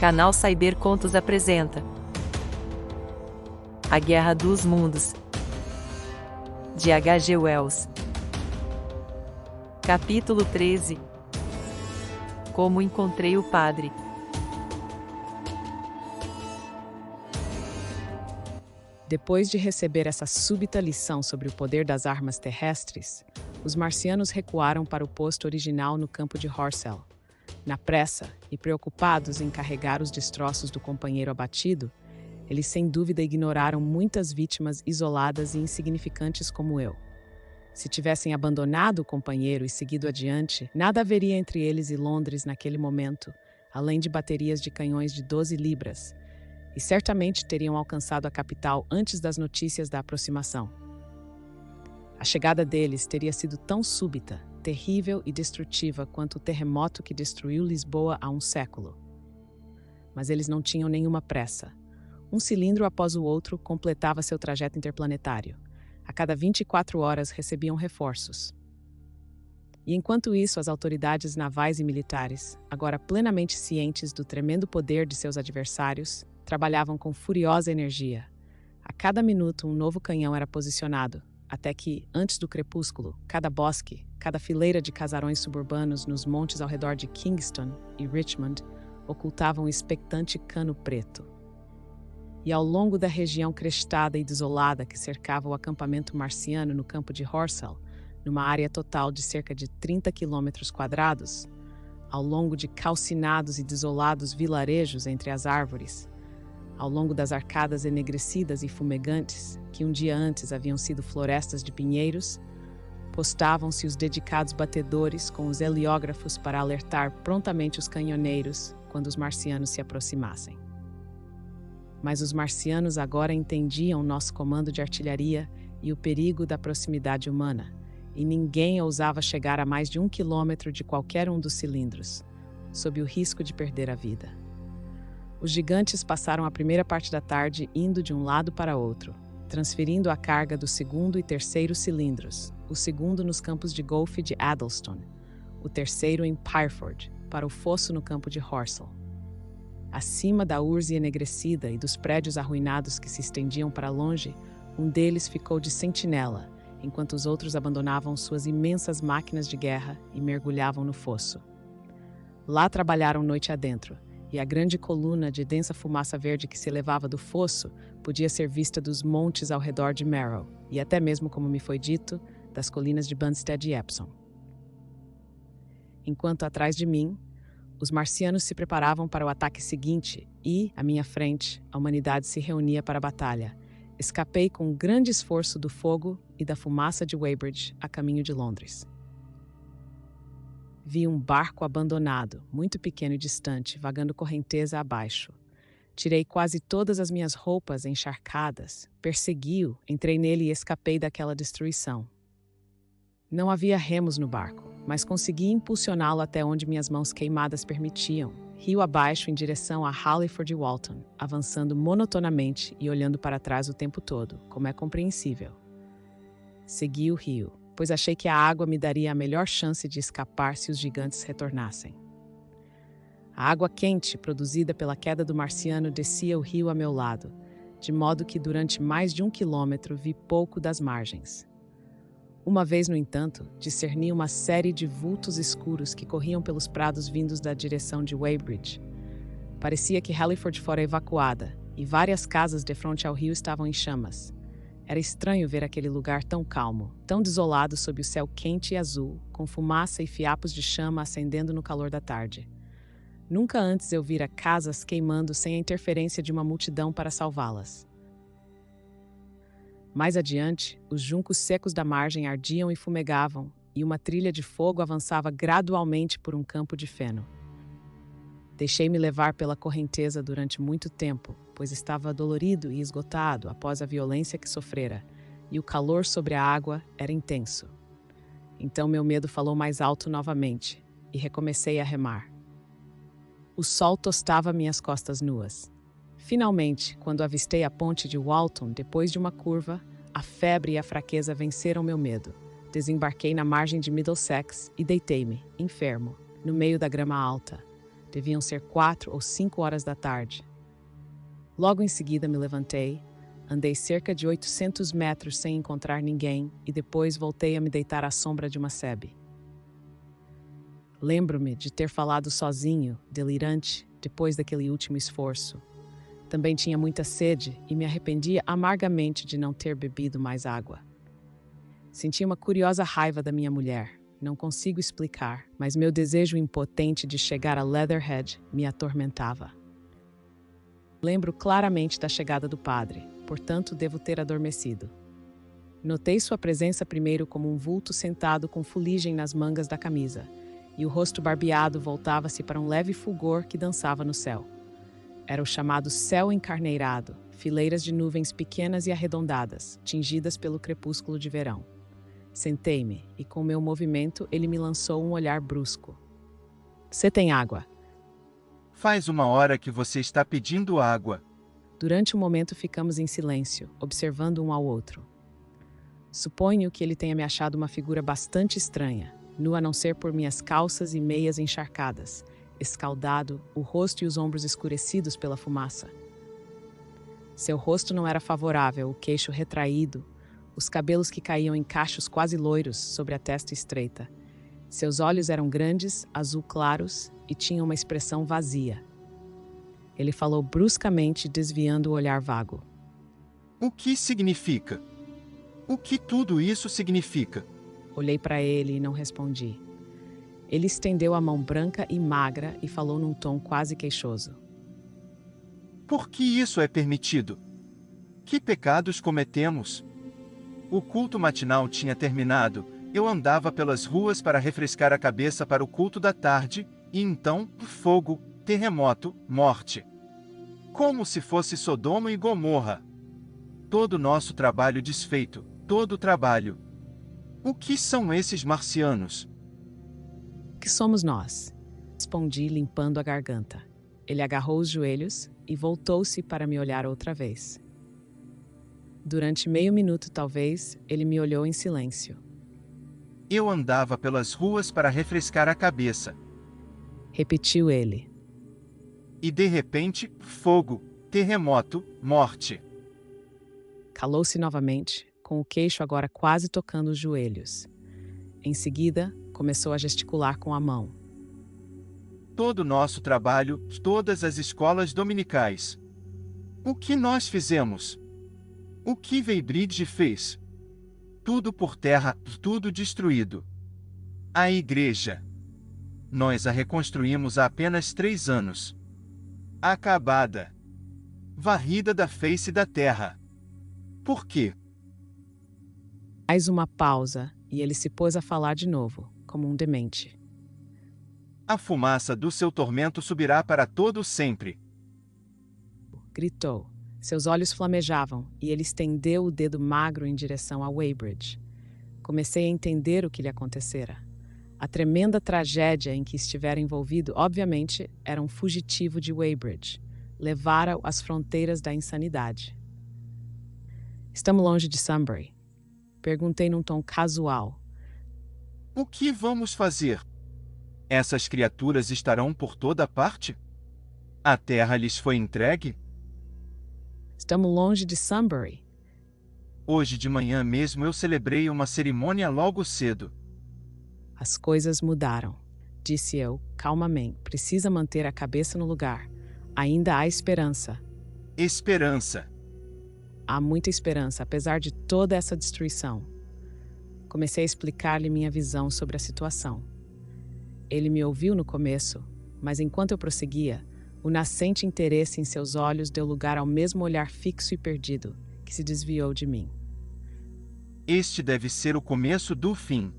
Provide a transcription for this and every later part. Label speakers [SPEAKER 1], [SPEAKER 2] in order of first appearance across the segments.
[SPEAKER 1] Canal Cyber Contos apresenta A Guerra dos Mundos, de H.G. Wells. Capítulo 13. Como encontrei o padre.
[SPEAKER 2] Depois de receber essa súbita lição sobre o poder das armas terrestres, os marcianos recuaram para o posto original no campo de Horsell. Na pressa e preocupados em carregar os destroços do companheiro abatido, eles sem dúvida ignoraram muitas vítimas isoladas e insignificantes como eu. Se tivessem abandonado o companheiro e seguido adiante, nada haveria entre eles e Londres naquele momento, além de baterias de canhões de 12 libras, e certamente teriam alcançado a capital antes das notícias da aproximação. A chegada deles teria sido tão súbita, terrível e destrutiva quanto o terremoto que destruiu Lisboa há um século. Mas eles não tinham nenhuma pressa. Um cilindro após o outro completava seu trajeto interplanetário. A cada 24 horas recebiam reforços. E enquanto isso, as autoridades navais e militares, agora plenamente cientes do tremendo poder de seus adversários, trabalhavam com furiosa energia. A cada minuto, um novo canhão era posicionado, até que, antes do crepúsculo, cada bosque, cada fileira de casarões suburbanos nos montes ao redor de Kingston e Richmond ocultavam um expectante cano preto. E ao longo da região crestada e desolada que cercava o acampamento marciano no campo de Horsell, numa área total de cerca de 30 quilômetros quadrados, ao longo de calcinados e desolados vilarejos entre as árvores, ao longo das arcadas enegrecidas e fumegantes, que um dia antes haviam sido florestas de pinheiros, postavam-se os dedicados batedores com os heliógrafos para alertar prontamente os canhoneiros quando os marcianos se aproximassem. Mas os marcianos agora entendiam nosso comando de artilharia e o perigo da proximidade humana, e ninguém ousava chegar a mais de 1 quilômetro de qualquer um dos cilindros, sob o risco de perder a vida. Os gigantes passaram a primeira parte da tarde indo de um lado para outro, transferindo a carga do segundo e terceiro cilindros, o segundo nos campos de golfe de Addlestone, o terceiro em Pyrford, para o fosso no campo de Horsell. Acima da urze enegrecida e dos prédios arruinados que se estendiam para longe, um deles ficou de sentinela, enquanto os outros abandonavam suas imensas máquinas de guerra e mergulhavam no fosso. Lá trabalharam noite adentro, e a grande coluna de densa fumaça verde que se elevava do fosso podia ser vista dos montes ao redor de Marrow, e até mesmo, como me foi dito, das colinas de Bunstead e Epsom. Enquanto atrás de mim, os marcianos se preparavam para o ataque seguinte e, à minha frente, a humanidade se reunia para a batalha. Escapei com grande esforço do fogo e da fumaça de Weybridge a caminho de Londres. Vi um barco abandonado, muito pequeno e distante, vagando correnteza abaixo. Tirei quase todas as minhas roupas encharcadas, persegui-o, entrei nele e escapei daquela destruição. Não havia remos no barco, mas consegui impulsioná-lo até onde minhas mãos queimadas permitiam, rio abaixo em direção a Halliford e Walton, avançando monotonamente e olhando para trás o tempo todo, como é compreensível. Segui o rio, pois achei que a água me daria a melhor chance de escapar se os gigantes retornassem. A água quente, produzida pela queda do marciano, descia o rio a meu lado, de modo que durante mais de 1 quilômetro vi pouco das margens. Uma vez, no entanto, discerni uma série de vultos escuros que corriam pelos prados vindos da direção de Weybridge. Parecia que Halliford fora evacuada, e várias casas defronte ao rio estavam em chamas. Era estranho ver aquele lugar tão calmo, tão desolado sob o céu quente e azul, com fumaça e fiapos de chama acendendo no calor da tarde. Nunca antes eu vira casas queimando sem a interferência de uma multidão para salvá-las. Mais adiante, os juncos secos da margem ardiam e fumegavam, e uma trilha de fogo avançava gradualmente por um campo de feno. Deixei-me levar pela correnteza durante muito tempo, pois estava dolorido e esgotado após a violência que sofrera, e o calor sobre a água era intenso. Então meu medo falou mais alto novamente, e recomecei a remar. O sol tostava minhas costas nuas. Finalmente, quando avistei a ponte de Walton, depois de uma curva, a febre e a fraqueza venceram meu medo. Desembarquei na margem de Middlesex e deitei-me, enfermo, no meio da grama alta. Deviam ser 4 ou 5 horas da tarde. Logo em seguida me levantei, andei cerca de 800 metros sem encontrar ninguém e depois voltei a me deitar à sombra de uma sebe. Lembro-me de ter falado sozinho, delirante, depois daquele último esforço. Também tinha muita sede e me arrependia amargamente de não ter bebido mais água. Senti uma curiosa raiva da minha mulher. Não consigo explicar, mas meu desejo impotente de chegar a Leatherhead me atormentava. Lembro claramente da chegada do padre, portanto devo ter adormecido. Notei sua presença primeiro como um vulto sentado com fuligem nas mangas da camisa, e o rosto barbeado voltava-se para um leve fulgor que dançava no céu. Era o chamado céu encarneirado, fileiras de nuvens pequenas e arredondadas, tingidas pelo crepúsculo de verão. Sentei-me e, com meu movimento, ele me lançou um olhar brusco. Você tem água?
[SPEAKER 3] Faz 1 hora que você está pedindo água.
[SPEAKER 2] Durante um momento ficamos em silêncio, observando um ao outro. Suponho que ele tenha me achado uma figura bastante estranha, nu a não ser por minhas calças e meias encharcadas, escaldado, o rosto e os ombros escurecidos pela fumaça. Seu rosto não era favorável, o queixo retraído, os cabelos que caíam em cachos quase loiros sobre a testa estreita. Seus olhos eram grandes, azul claros e tinham uma expressão vazia. Ele falou bruscamente, desviando o olhar vago.
[SPEAKER 3] O que significa? O que tudo isso significa?
[SPEAKER 2] Olhei para ele e não respondi. Ele estendeu a mão branca e magra e falou num tom quase queixoso.
[SPEAKER 3] Por que isso é permitido? Que pecados cometemos? O culto matinal tinha terminado, eu andava pelas ruas para refrescar a cabeça para o culto da tarde, e então, fogo, terremoto, morte. Como se fosse Sodoma e Gomorra. Todo nosso trabalho desfeito, todo o trabalho. O que são esses marcianos?
[SPEAKER 2] O que somos nós? Respondi, limpando a garganta. Ele agarrou os joelhos e voltou-se para me olhar outra vez. Durante meio minuto, talvez, ele me olhou em silêncio.
[SPEAKER 3] Eu andava pelas ruas para refrescar a cabeça.
[SPEAKER 2] Repetiu ele.
[SPEAKER 3] E de repente, fogo, terremoto, morte.
[SPEAKER 2] Calou-se novamente, com o queixo agora quase tocando os joelhos. Em seguida, começou a gesticular com a mão.
[SPEAKER 3] Todo o nosso trabalho, todas as escolas dominicais. O que nós fizemos? O que Weybridge fez? Tudo por terra, tudo destruído. A igreja. Nós a reconstruímos há apenas 3 anos. Acabada. Varrida da face da terra. Por quê?
[SPEAKER 2] Mais uma pausa, e ele se pôs a falar de novo, como um demente.
[SPEAKER 3] A fumaça do seu tormento subirá para todo sempre.
[SPEAKER 2] Gritou. Seus olhos flamejavam, e ele estendeu o dedo magro em direção a Weybridge. Comecei a entender o que lhe acontecera. A tremenda tragédia em que estivera envolvido, obviamente, era um fugitivo de Weybridge. Levara-o às fronteiras da insanidade. Estamos longe de Sunbury. Perguntei num tom casual.
[SPEAKER 3] O que vamos fazer? Essas criaturas estarão por toda parte? A terra lhes foi entregue?
[SPEAKER 2] Estamos longe de Sunbury.
[SPEAKER 3] Hoje de manhã mesmo eu celebrei uma cerimônia logo cedo.
[SPEAKER 2] As coisas mudaram, disse eu, calmamente. Precisa manter a cabeça no lugar. Ainda há esperança.
[SPEAKER 3] Esperança.
[SPEAKER 2] Há muita esperança, apesar de toda essa destruição. Comecei a explicar-lhe minha visão sobre a situação. Ele me ouviu no começo, mas enquanto eu prosseguia, o nascente interesse em seus olhos deu lugar ao mesmo olhar fixo e perdido, que se desviou de mim.
[SPEAKER 3] Este deve ser o começo do fim,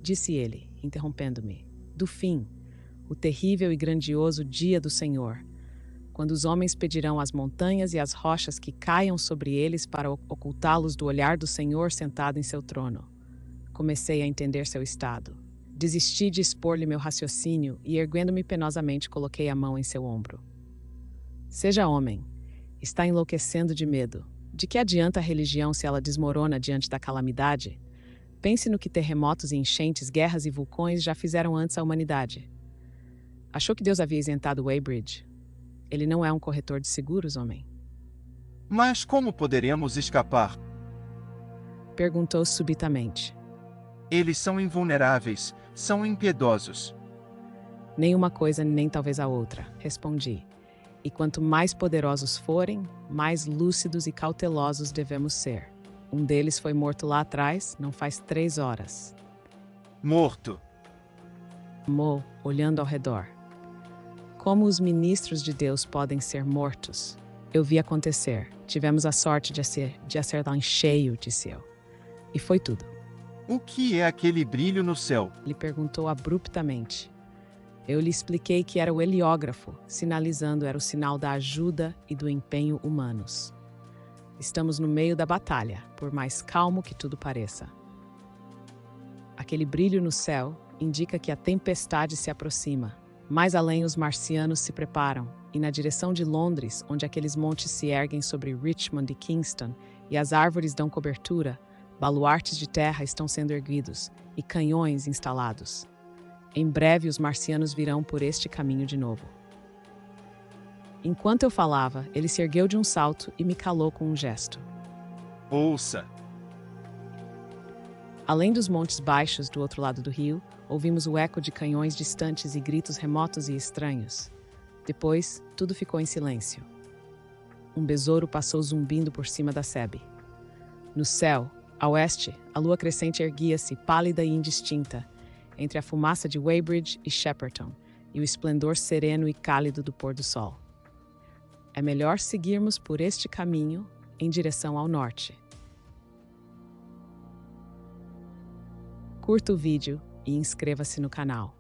[SPEAKER 2] disse ele, interrompendo-me. Do fim, o terrível e grandioso dia do Senhor, quando os homens pedirão às montanhas e às rochas que caiam sobre eles para ocultá-los do olhar do Senhor sentado em seu trono. Comecei a entender seu estado. Desisti de expor-lhe meu raciocínio e, erguendo-me penosamente, coloquei a mão em seu ombro. Seja homem. Está enlouquecendo de medo. De que adianta a religião se ela desmorona diante da calamidade? Pense no que terremotos e enchentes, guerras e vulcões já fizeram antes à humanidade. Achou que Deus havia isentado Weybridge? Ele não é um corretor de seguros, homem.
[SPEAKER 3] Mas como poderemos escapar?
[SPEAKER 2] Perguntou subitamente.
[SPEAKER 3] Eles são invulneráveis, são impiedosos.
[SPEAKER 2] Nem uma coisa, nem talvez a outra, respondi. E quanto mais poderosos forem, mais lúcidos e cautelosos devemos ser. Um deles foi morto lá atrás, não faz 3 horas.
[SPEAKER 3] Morto.
[SPEAKER 2] Mo, olhando ao redor. Como os ministros de Deus podem ser mortos? Eu vi acontecer. Tivemos a sorte de acertar em cheio, disse eu. E foi tudo.
[SPEAKER 3] O que é aquele brilho no céu?
[SPEAKER 2] Ele perguntou abruptamente. Eu lhe expliquei que era o heliógrafo, sinalizando era o sinal da ajuda e do empenho humanos. Estamos no meio da batalha, por mais calmo que tudo pareça. Aquele brilho no céu indica que a tempestade se aproxima. Mais além, os marcianos se preparam, e na direção de Londres, onde aqueles montes se erguem sobre Richmond e Kingston, e as árvores dão cobertura, baluartes de terra estão sendo erguidos, e canhões instalados. Em breve, os marcianos virão por este caminho de novo. Enquanto eu falava, ele se ergueu de um salto e me calou com um gesto.
[SPEAKER 3] Ouça.
[SPEAKER 2] Além dos montes baixos do outro lado do rio, ouvimos o eco de canhões distantes e gritos remotos e estranhos. Depois, tudo ficou em silêncio. Um besouro passou zumbindo por cima da sebe. No céu, a oeste, a lua crescente erguia-se, pálida e indistinta, entre a fumaça de Weybridge e Shepperton e o esplendor sereno e cálido do pôr do sol. É melhor seguirmos por este caminho em direção ao norte. Curta o vídeo e inscreva-se no canal.